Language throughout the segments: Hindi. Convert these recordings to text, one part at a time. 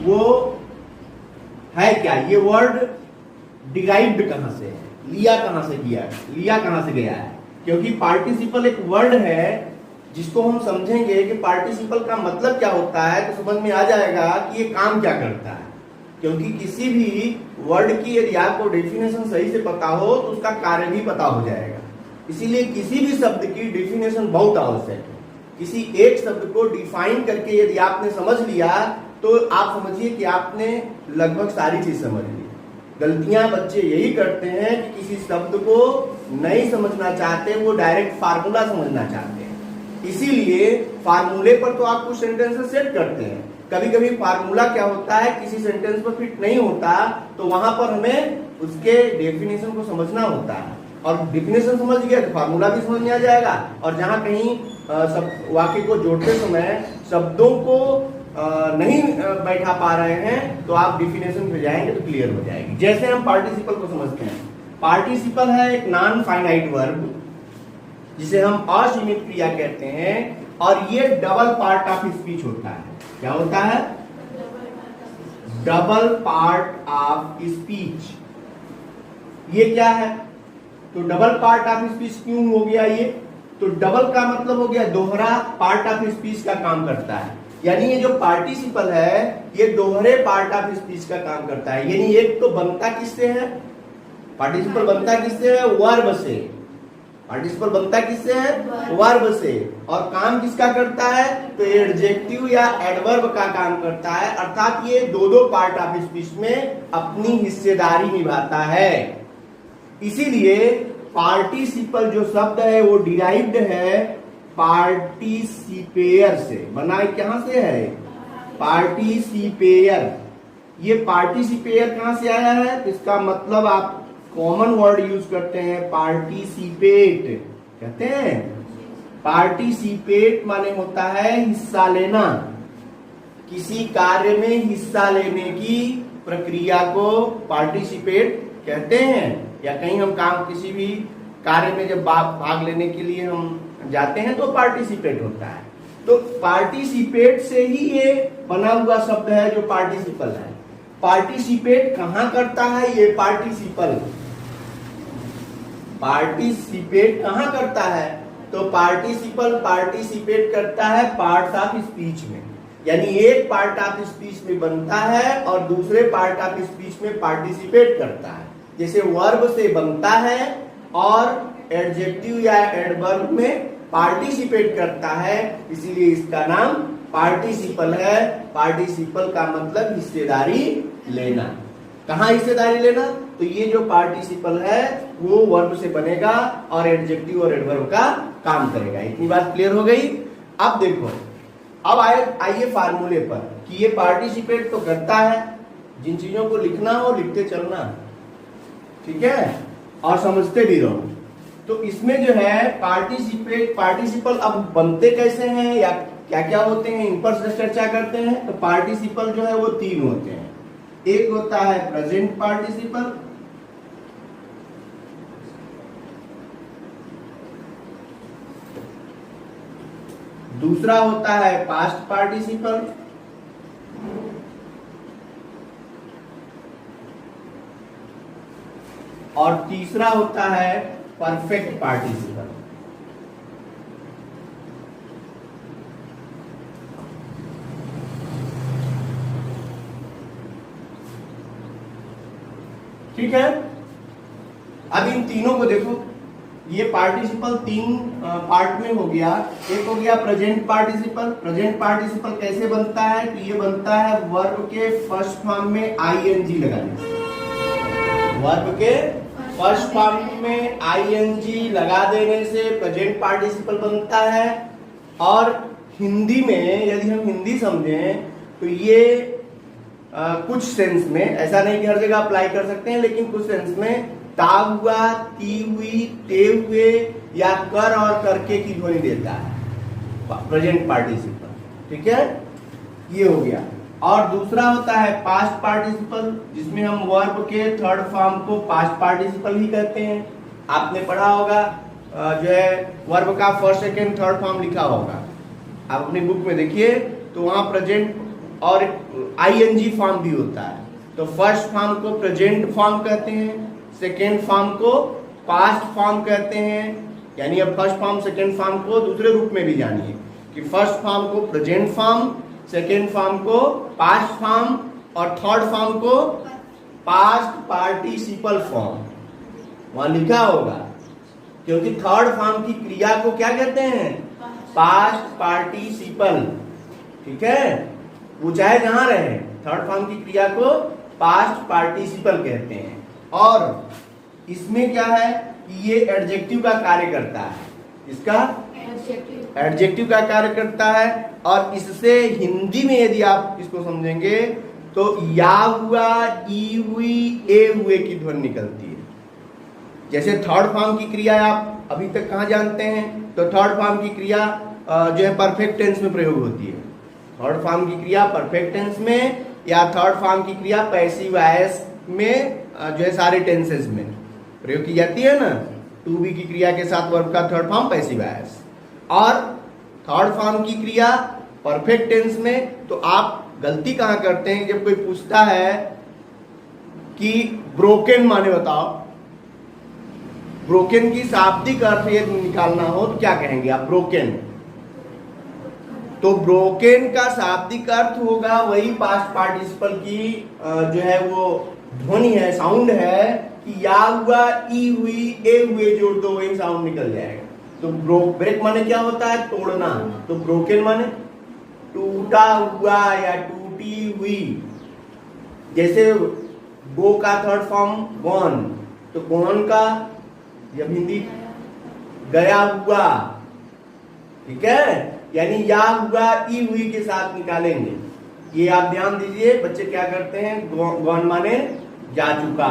वो है क्या, ये वर्ड डिराइव्ड कहां से है, लिया कहां से गया है। क्योंकि पार्टिसिपल एक वर्ड है जिसको हम समझेंगे कि पार्टिसिपल का मतलब क्या होता है तो समझ में आ जाएगा कि ये काम क्या करता है। क्योंकि किसी भी वर्ड की यदि आपको डेफिनेशन सही से पता हो तो उसका कार्य भी पता हो जाएगा। इसीलिए किसी भी शब्द की डेफिनेशन बहुत आवश्यक है। किसी एक शब्द को डिफाइन करके यदि आपने समझ लिया तो आप समझिए कि आपने लगभग सारी चीज समझ ली। गलतियां बच्चे यही करते हैं कि किसी शब्द को नहीं समझना चाहते, वो डायरेक्ट फार्मूला समझना चाहते हैं। इसीलिए फार्मूले पर तो आप कुछ सेंटेंसेस सेट करते हैं, कभी कभी फार्मूला क्या होता है किसी सेंटेंस पर फिट नहीं होता तो वहां पर हमें उसके डेफिनेशन को समझना होता है। और डेफिनेशन समझ गया तो फार्मूला भी समझ में आ जाएगा। और जहां कहीं सब वाक्य को जोड़ते समय शब्दों को नहीं बैठा पा रहे हैं तो आप डेफिनेशन पे जाएंगे तो क्लियर हो जाएगी। जैसे हम पार्टिसिपल को समझते हैं, पार्टिसिपल है एक नॉन फाइनाइट वर्ब जिसे हम असीमित क्रिया कहते हैं और ये डबल पार्ट ऑफ स्पीच होता है। क्या होता है? Double part of speech. ये क्या है? तो डबल पार्ट ऑफ स्पीच क्यों हो गया ये? तो डबल का मतलब हो गया दोहरा पार्ट ऑफ स्पीच का काम करता है। यानी ये जो पार्टिसिपल है ये दोहरे पार्ट ऑफ स्पीच का काम करता है। यानी एक तो बनता किससे है? पार्टिसिपल बनता किससे है? वर्ब से। पार्टिसिपल बनता किससे है? वर्ब से। और काम किसका करता है? तो एडजेक्टिव या एडवर्ब का काम करता है। अर्थात ये दो पार्ट ऑफ स्पीच में अपनी हिस्सेदारी निभाता है। इसीलिए पार्टिसिपल जो शब्द है वो डिराइव्ड है पार्टिसिपेयर से। बना कहां से है? पार्टिसिपेयर। ये पार्टिसिपेयर कहां से आया है? तो इसका मतलब आप कॉमन वर्ड यूज करते हैं, पार्टिसिपेट कहते हैं। पार्टिसिपेट माने होता है हिस्सा लेना। किसी कार्य में हिस्सा लेने की प्रक्रिया को पार्टिसिपेट कहते हैं। या कहीं हम काम किसी भी कार्य में जब भाग लेने के लिए हम जाते हैं तो पार्टिसिपेट होता है। तो पार्टिसिपेट से ही ये बना हुआ शब्द है जो पार्टिसिपल है। पार्टिसिपेट कहां करता है? ये पार्टिसिपल पार्टिसिपेट कहां करता है? तो पार्टिसिपल पार्टिसिपेट करता है पार्ट्स ऑफ स्पीच में। यानी एक पार्ट ऑफ स्पीच में बनता है और दूसरे पार्ट ऑफ स्पीच में पार्टिसिपेट करता है। जैसे वर्ब से बनता है और एडजेक्टिव या एडवर्ब में पार्टिसिपेट करता है, इसीलिए इसका नाम पार्टिसिपल है। पार्टिसिपल का मतलब हिस्सेदारी लेना। कहां हिस्सेदारी लेना? तो ये जो पार्टिसिपल है वो वर्ब से बनेगा और एडजेक्टिव और एडवर्ब का काम करेगा। इतनी बात क्लियर हो गई। अब देखो, अब आइए फार्मूले पर कि ये पार्टिसिपेट तो करता है। जिन चीजों को लिखना हो लिखते चलना, ठीक है, और समझते भी रहो। तो इसमें जो है पार्टिसिपल अब बनते कैसे हैं या क्या क्या होते हैं इन पर चर्चा करते हैं। तो पार्टिसिपल जो है वो तीन होते हैं। एक होता है प्रेजेंट पार्टिसिपल, दूसरा होता है पास्ट पार्टिसिपल, और तीसरा होता है परफेक्ट पार्टिसिपल। ठीक है। अब इन तीनों को देखो, ये पार्टिसिपल तीन पार्ट में हो गया। एक हो गया प्रेजेंट पार्टिसिपल। प्रेजेंट पार्टिसिपल कैसे बनता है? तो ये बनता है वर्ब के फर्स्ट फॉर्म में आईएनजी लगाने से। वर्ब के फर्स्ट फॉर्म में आईएनजी लगा देने से प्रेजेंट पार्टिसिपल बनता है। और हिंदी में यदि हम हिंदी समझें तो ये कुछ सेंस में, ऐसा नहीं कि हर जगह अप्लाई कर सकते हैं, लेकिन कुछ सेंस में ता हुआ, ती हुई, ते हुए या कर और करके की ध्वनि देता है प्रेजेंट पार्टिसिपल। ठीक है, ये हो गया। और दूसरा होता है पास्ट पार्टिसिपल, जिसमें हम वर्ब के थर्ड फॉर्म को पास्ट पार्टिसिपल ही कहते हैं। आपने पढ़ा होगा जो है वर्ब का फर्स्ट सेकेंड थर्ड फॉर्म लिखा होगा। आप अपनी बुक में देखिए तो वहां प्रेजेंट और आईएनजी फॉर्म भी होता है। तो फर्स्ट फॉर्म को प्रेजेंट फॉर्म कहते हैं, सेकेंड फॉर्म को पास्ट फॉर्म कहते हैं। यानी अब फर्स्ट फॉर्म सेकेंड फॉर्म को दूसरे रूप में भी जानिए कि फर्स्ट फॉर्म को प्रेजेंट फॉर्म, सेकेंड फॉर्म को पास्ट फॉर्म और थर्ड फॉर्म को पास्ट पार्टिसिपल फॉर्म। वहां लिखा होगा, क्योंकि थर्ड फॉर्म की क्रिया को क्या कहते हैं? Past participle. ठीक है, वो चाहे जहां रहे, थर्ड फॉर्म की क्रिया को पास्ट पार्टिसिपल कहते हैं। और इसमें क्या है कि ये एडजेक्टिव का कार्य करता है। इसका एडजेक्टिव का कार्य करता है। और इससे हिंदी में यदि आप इसको समझेंगे तो या हुआ, ई हुई, ए हुए की ध्वनि निकलती है। जैसे थर्ड फॉर्म की क्रिया आप अभी तक कहां जानते हैं? तो थर्ड फॉर्म की क्रिया जो है परफेक्ट टेंस में प्रयोग होती है। थर्ड फॉर्म की क्रिया परफेक्ट टेंस में, या थर्ड फॉर्म की क्रिया पैसिव वॉइस में जो है सारे टेंसेस में प्रयोग की जाती है ना। टू बी की क्रिया के साथ वर्ब का थर्ड फॉर्म पैसिव वॉइस, और थर्ड फॉर्म की क्रिया परफेक्ट टेंस में। तो आप गलती कहां करते हैं? जब कोई पूछता है कि ब्रोकन माने बताओ, ब्रोकन की शाब्दिक अर्थ यदि निकालना हो तो क्या कहेंगे आप? ब्रोकन। तो ब्रोकन का शाब्दिक अर्थ होगा वही पास्ट पार्टिसिपल की जो है वो ध्वनि है, साउंड है कि या हुआ, ई हुई, ए हुए जोड़ दो, वही साउंड निकल जाएगा। तो ब्रेक माने क्या होता है? तोड़ना। तो ब्रोकन माने टूटा हुआ या टूटी हुई। जैसे गो का थर्ड फॉर्म गॉन, तो गॉन का जब हिंदी गया हुआ। ठीक है, यानी या हुआ, ई हुई के साथ निकालेंगे। ये आप ध्यान दीजिए, बच्चे क्या करते हैं? गॉन माने जा चुका,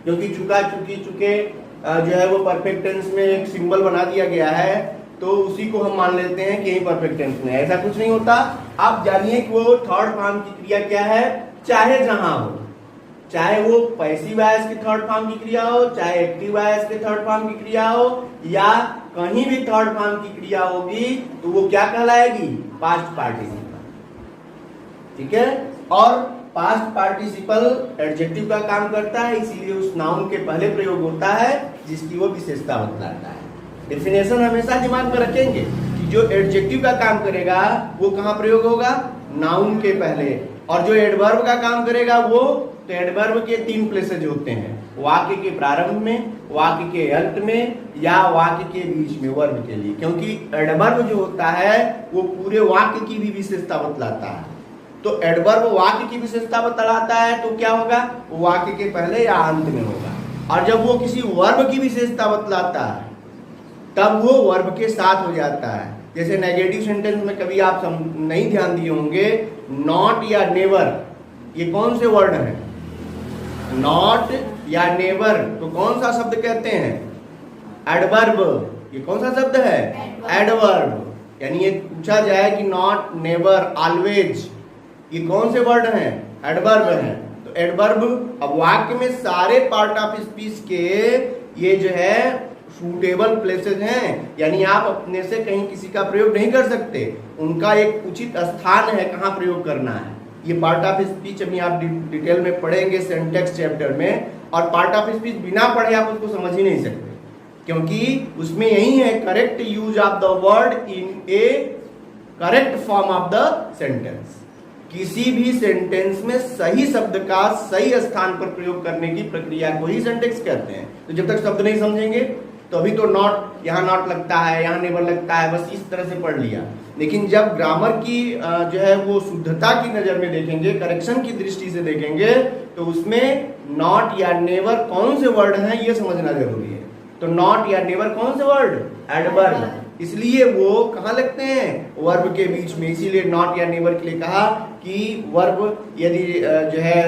क्योंकि चुका, चुकी, चुके जो है वो परफेक्ट टेंस में एक सिंबल बना दिया गया है, तो उसी को हम मान लेते हैं कि यही परफेक्ट टेंस में। ऐसा कुछ नहीं होता। आप जानिए कि वो थर्ड फॉर्म की क्रिया क्या है, चाहे जहां हो, चाहे वो पैसिव वॉइस की थर्ड फॉर्म की क्रिया हो, चाहे एक्टिव वॉइस के थर्ड फॉर्म की क्रिया हो, या कहीं भी थर्ड फॉर्म की क्रिया होगी तो वो क्या कहलाएगी? Past participle. ठीक है, और पास्ट पार्टिसिपल एडजेक्टिव का काम करता है, इसीलिए उस नाउन के पहले प्रयोग होता है जिसकी वो विशेषता बतलाता है। डेफिनेशन हमेशा दिमाग में रखेंगे कि जो एडजेक्टिव का काम करेगा वो कहां प्रयोग होगा? नाउन के पहले। और जो एडवर्ब का काम करेगा वो, तो एडवर्ब के 3 प्लेसेज होते हैं, वाक्य के प्रारंभ में, वाक्य के अंत में, या वाक्य के बीच में वर्ब के लिए। क्योंकि एडवर्ब जो होता है वो पूरे वाक्य की भी विशेषता बतलाता है। तो एडवर्ब वाक्य की विशेषता बतलाता है तो क्या होगा? वो वाक्य के पहले या अंत में होगा। और जब वो किसी वर्ब की विशेषता बतलाता है तब वो वर्ब के साथ हो जाता है। जैसे नेगेटिव सेंटेंस में कभी आप नहीं ध्यान दिए होंगे, नॉट या नेवर, ये कौन से वर्ड हैं? नॉट या नेवर, तो कौन सा शब्द कहते हैं? एडवर्ब। ये कौन सा शब्द है? एडवर्ब। यानी ये पूछा जाए कि नॉट, नेवर, ऑलवेज, ये कौन से वर्ड हैं? एडवर्ब हैं। तो एडवर्ब अब वाक्य में सारे पार्ट ऑफ स्पीच के ये जो है सूटेबल प्लेसेस हैं, यानी आप अपने से कहीं किसी का प्रयोग नहीं कर सकते, उनका एक उचित स्थान है कहां प्रयोग करना है। ये पार्ट ऑफ स्पीच अभी आप डिटेल में पढ़ेंगे सिंटैक्स चैप्टर में, और पार्ट ऑफ स्पीच बिना पढ़े आप उसको समझ ही नहीं सकते, क्योंकि उसमें यही है correct use of the word in A correct form of the sentence. किसी भी सेंटेंस में सही शब्द का सही स्थान पर प्रयोग करने की प्रक्रिया को ही सिंटैक्स कहते हैं। तो जब तक शब्द नहीं समझेंगे तो अभी तो नॉट, यहाँ नॉट लगता है, यहाँ नेवर लगता है, बस इस तरह से पढ़ लिया। लेकिन जब ग्रामर की जो है वो शुद्धता की नजर में देखेंगे, करेक्शन की दृष्टि से देखेंगे, तो उसमें नॉट या नेवर कौन से वर्ड हैं ये समझना जरूरी है। तो नॉट या नेवर कौन से वर्ड? एडवर्ब। इसलिए वो कहाँ लगते हैं? वर्ब के बीच में। इसीलिए नॉट या नेवर के लिए कहा कि वर्ब यदि जो है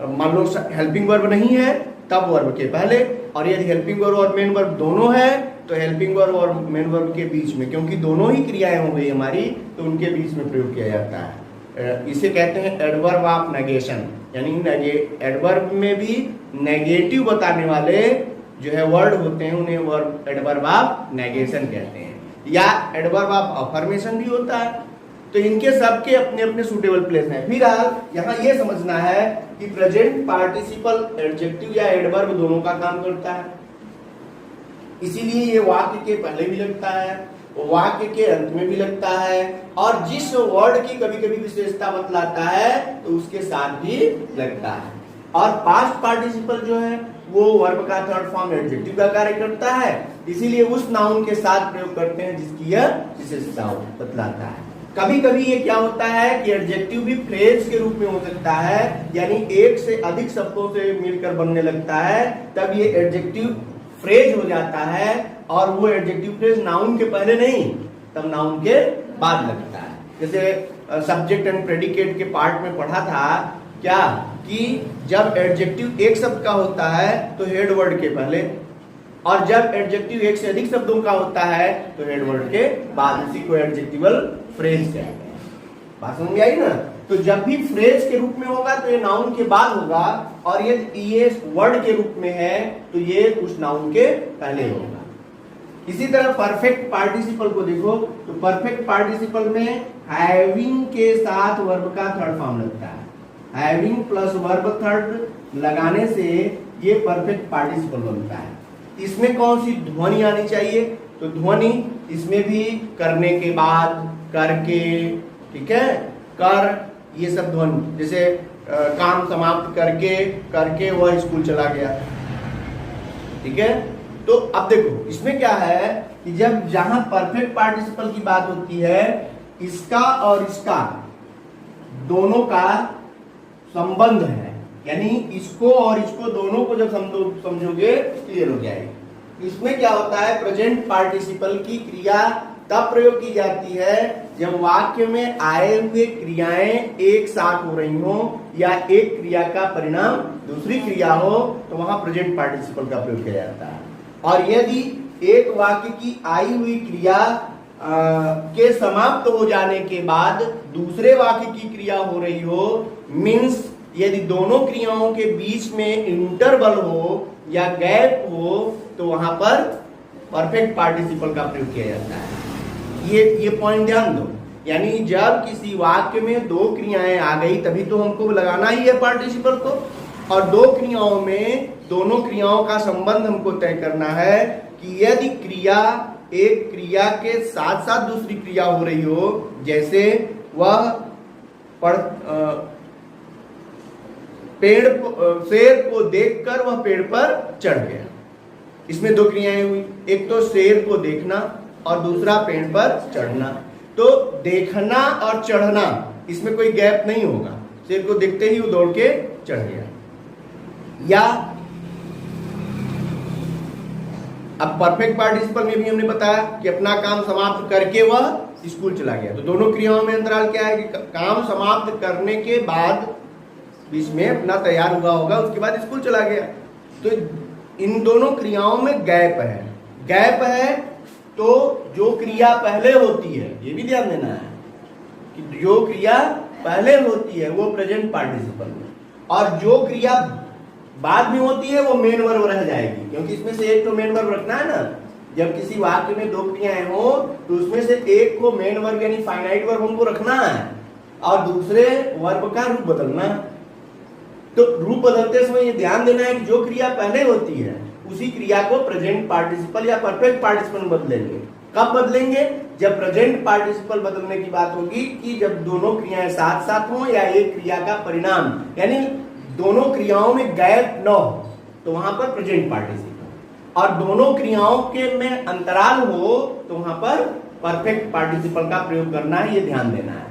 मान लो हेल्पिंग वर्ब नहीं है तब वर्ब के पहले, और यदि हेल्पिंग वर्ब और मेन वर्ब दोनों है तो हेल्पिंग वर्ब और मेन वर्ब के बीच में, क्योंकि दोनों ही क्रियाएं हो गई हमारी, तो उनके बीच में प्रयोग किया जाता है। इसे कहते हैं एडवर्ब ऑफ नेगेशन। यानी एडवर्ब में भी नेगेटिव बताने वाले जो है वर्ड होते हैं उन्हें वर्ब एडवर्ब ऑफ नेगेशन कहते हैं, या एडवर्ब ऑफ अफर्मेशन भी होता है। तो इनके सबके अपने अपने सूटेबल प्लेस हैं। फिलहाल यहाँ ये समझना है कि प्रेजेंट पार्टिसिपल एडजेक्टिव या एडवर्ब दोनों का काम करता है, इसीलिए ये वाक्य के पहले भी लगता है, वाक्य के अंत में भी लगता है, और जिस वर्ड की कभी कभी विशेषता बतलाता है तो उसके साथ भी लगता है। और पास्ट पार्टिसिपल जो है वो वर्ब का थर्ड फॉर्म एडजेक्टिव का कार्य करता है, इसीलिए उस नाउन के साथ प्रयोग करते हैं जिसकी यह विशेषता बतलाता है। कभी कभी ये क्या होता है कि एडजेक्टिव भी फ्रेज के रूप में हो सकता है, यानी एक से अधिक शब्दों से मिलकर बनने लगता है, तब ये एडजेक्टिव फ्रेज हो जाता है, और वो एडजेक्टिव फ्रेज नाउन के पहले नहीं, तब नाउन के बाद लगता है। जैसे सब्जेक्ट एंड प्रेडिकेट के पार्ट में पढ़ा था क्या कि जब एडजेक्टिव एक शब्द का होता है तो हेड वर्ड के पहले, और जब एडजेक्टिव एक से अधिक शब्दों का होता है तो हेड वर्ड के बाद, इसी को एडजेक्टिवल फ्रेज कहते हैं। बात समझ में आई ना? तो जब भी फ्रेज के रूप में होगा तो ये नाउन के बाद होगा, और ये वर्ड के रूप में है तो ये उस नाउन के पहले होगा। इसी तरह परफेक्ट पार्टिसिपल को देखो, तो परफेक्ट पार्टिसिपल में हैविंग के साथ वर्ब का थर्ड फॉर्म लगता है। हैविंग प्लस वर्ब थर्ड लगाने से ये परफेक्ट पार्टिसिपल बनता है। इसमें कौन सी ध्वनि आनी चाहिए? तो ध्वनि इसमें भी करने के बाद, करके, ठीक है, कर, ये सब ध्वनि, जैसे काम समाप्त करके, करके वह स्कूल चला गया, ठीक है। तो अब देखो इसमें क्या है कि जब जहां परफेक्ट पार्टिसिपल की बात होती है, इसका और इसका दोनों का संबंध है, यानी इसको और इसको दोनों को जब समझोगे क्लियर हो जाएगी। इसमें क्या होता है, प्रेजेंट पार्टिसिपल की क्रिया तब प्रयोग की जाती है जब वाक्य में आए हुए क्रियाएं एक साथ हो रही हो, या एक क्रिया का परिणाम दूसरी क्रिया हो, तो वहां प्रेजेंट पार्टिसिपल का प्रयोग किया जाता है। और यदि एक वाक्य की आई हुई क्रिया के समाप्त हो जाने के बाद दूसरे वाक्य की क्रिया हो रही हो, मीन्स यदि दोनों क्रियाओं के बीच में इंटरवल हो या गैप हो, तो वहां पर परफेक्ट पार्टिसिपल का प्रयोग किया जाता है। ये पॉइंट ध्यान दो, यानी जब किसी वाक्य में दो क्रियाएं आ गई तभी तो हमको लगाना ही है पार्टिसिपल को, और दो क्रियाओं में दोनों क्रियाओं का संबंध हमको तय करना है कि यदि क्रिया एक क्रिया के साथ साथ दूसरी क्रिया हो रही हो, जैसे वह शेर को देखकर वह पेड़ पर चढ़ गया। इसमें दो क्रियाएं हुई, एक तो शेर को देखना और दूसरा पेड़ पर चढ़ना। तो देखना और चढ़ना इसमें कोई गैप नहीं होगा, शेर को देखते ही वो दौड़ के चढ़ गया। या अब परफेक्ट पार्टिसिपल में भी हमने बताया कि अपना काम समाप्त करके वह स्कूल चला गया। तो दोनों क्रियाओं में अंतराल क्या है कि काम समाप्त करने के बाद बीच में अपना तैयार हुआ होगा, उसके बाद स्कूल चला गया। तो इन दोनों क्रियाओं में गैप है। गैप है तो जो क्रिया पहले होती है, ये भी ध्यान देना है कि जो क्रिया पहले होती है वो प्रेजेंट पार्टिसिपल में, और जो क्रिया बाद में होती है वो मेन वर्ब रह जाएगी, क्योंकि इसमें से एक तो मेन वर्ब रखना है ना। जब किसी वाक्य में दो क्रियाएं हो तो उसमें से एक को मेन वर्ब यानी फाइनाइट वर्ब हमको रखना है, और दूसरे वर्ब का रूप बदलना है। तो रूप बदलते समय ये ध्यान देना है कि जो क्रिया पहले होती है उसी क्रिया को प्रेजेंट पार्टिसिपल या परफेक्ट पार्टिसिपल बदलेंगे। कब बदलेंगे? जब प्रेजेंट पार्टिसिपल बदलने की बात होगी कि जब दोनों क्रियाएं साथ साथ हों, या एक क्रिया का परिणाम यानी दोनों क्रियाओं में गैप न हो, तो वहां पर प्रेजेंट पार्टिसिपल, और दोनों क्रियाओं के में अंतराल हो तो वहां पर परफेक्ट पार्टिसिपल का प्रयोग करना है, ये ध्यान देना है।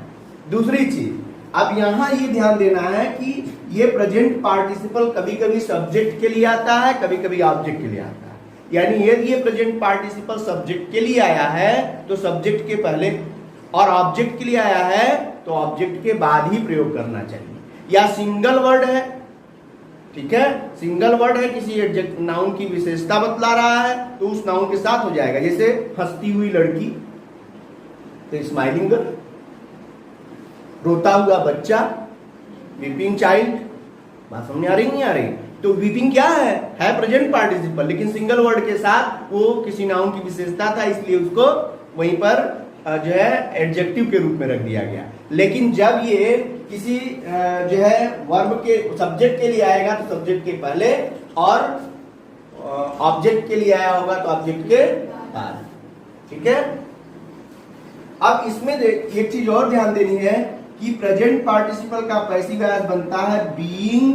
दूसरी चीज, अब यहां ये ध्यान देना है कि ये प्रेजेंट पार्टिसिपल कभी कभी सब्जेक्ट के लिए आता है, कभी कभी ऑब्जेक्ट के लिए आता है। यानी यदि ये प्रेजेंट पार्टिसिपल सब्जेक्ट के लिए आया है तो सब्जेक्ट के पहले, और ऑब्जेक्ट के लिए आया है तो ऑब्जेक्ट के बाद ही प्रयोग करना चाहिए। या सिंगल वर्ड है, ठीक है, सिंगल वर्ड है, किसी नाउन की विशेषता बतला रहा है तो उस नाउन के साथ हो जाएगा। जैसे हंसती हुई लड़की तो स्माइलिंग गर्ल, रोता हुआ बच्चा वीपिंग चाइल्ड। बात समझ आ रही नहीं आ रही? तो वीपिंग क्या है प्रेजेंट पार्टिसिपल, लेकिन सिंगल वर्ड के साथ वो किसी नाउन की विशेषता था, इसलिए उसको वहीं पर जो है एडजेक्टिव के रूप में रख दिया गया। लेकिन जब ये किसी जो है वर्ब के सब्जेक्ट के लिए आएगा तो सब्जेक्ट के पहले, और ऑब्जेक्ट के लिए आया होगा तो ऑब्जेक्ट के बाद। ठीक है। अब इसमें एक चीज और ध्यान देनी है कि प्रेजेंट पार्टिसिपल का पैसिव वॉइस बनता है बीइंग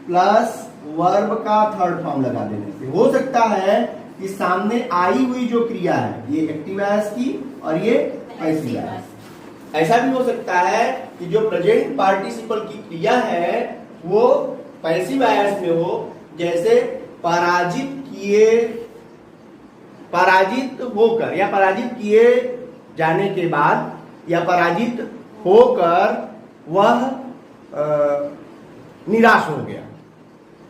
प्लस वर्ब का थर्ड फॉर्म लगा देने से। हो सकता है कि सामने आई हुई जो क्रिया है ये एक्टिव वॉइस की और ये पैसिव वॉइस। ऐसा भी हो सकता है कि जो प्रेजेंट पार्टिसिपल की क्रिया है वो पैसिव वॉइस में हो, जैसे पराजित होकर या पराजित किए जाने के बाद या पराजित होकर वह निराश हो गया।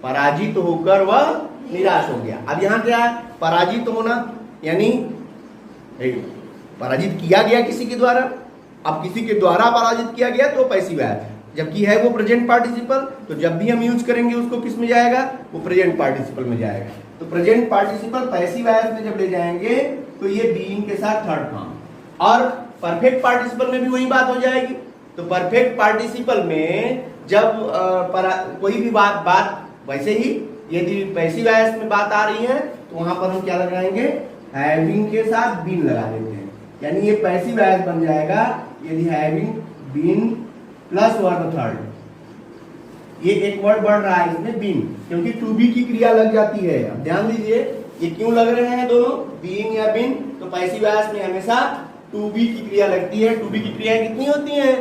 पराजित होकर वह निराश हो गया। अब यहां क्या है, पराजित होना यानी पराजित किया गया किसी के द्वारा। अब किसी के द्वारा पराजित किया गया तो पैसिव वॉइस, जबकि है वो प्रेजेंट पार्टिसिपल, तो जब भी हम यूज करेंगे उसको किस में जाएगा, वो प्रेजेंट पार्टिसिपल में जाएगा। तो प्रेजेंट पार्टिसिपल पैसिव वॉइस में जब ले जाएंगे तो ये बीइंग के साथ थर्ड फॉर्म। और परफेक्ट पार्टिसिपल में भी वही बात हो जाएगी। तो परफेक्ट पार्टिसिपल में जब कोई भी बात वैसे ही यदि पैसिव वॉइस में बात आ रही है तो वहां पर हम क्या लगाएंगे, हैविंग के साथ बीन लगा देते हैं, यानी ये पैसिव वॉइस बन जाएगा यदि having been plus verb third. ये एक वर्ड बढ़ रहा है इसमें बीन, क्योंकि टू बी की क्रिया लग जाती है। अब ध्यान दीजिए ये क्यों लग रहे हैं दोनों, बीइंग या बीन। तो पैसिव वॉइस में हमेशा टू बी की क्रिया लगती है। टू बी की क्रियाएं कितनी होती हैं,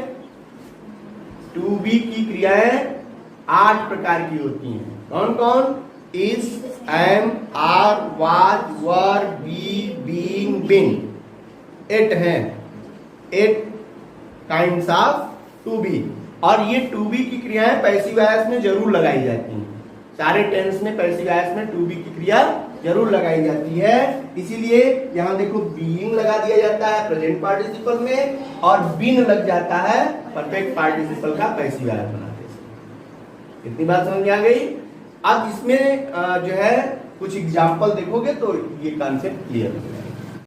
टू बी की क्रियाएं 8 प्रकार की होती हैं। कौन कौन, is, am, are, was, were, be, being, been. 8 हैं, 8 काइंड्स ऑफ टू बी। और ये टू बी की क्रियाएं पैसिव वॉइस में जरूर लगाई जाती हैं। सारे टेंस में पैसिव वॉइस में टू बी की क्रिया जरूर लगाई जाती है। इसीलिए यहां देखो बीइंग लगा दिया जाता है प्रेजेंट पार्टिसिपल में, और बीन लग जाता है परफेक्ट पार्टिसिपल का पैसिव वॉइस बनाते हैं। इतनी बात समझ में आ गई। अब इसमें जो है कुछ एग्जाम्पल देखोगे तो ये कॉन्सेप्ट क्लियर हो जाएगा।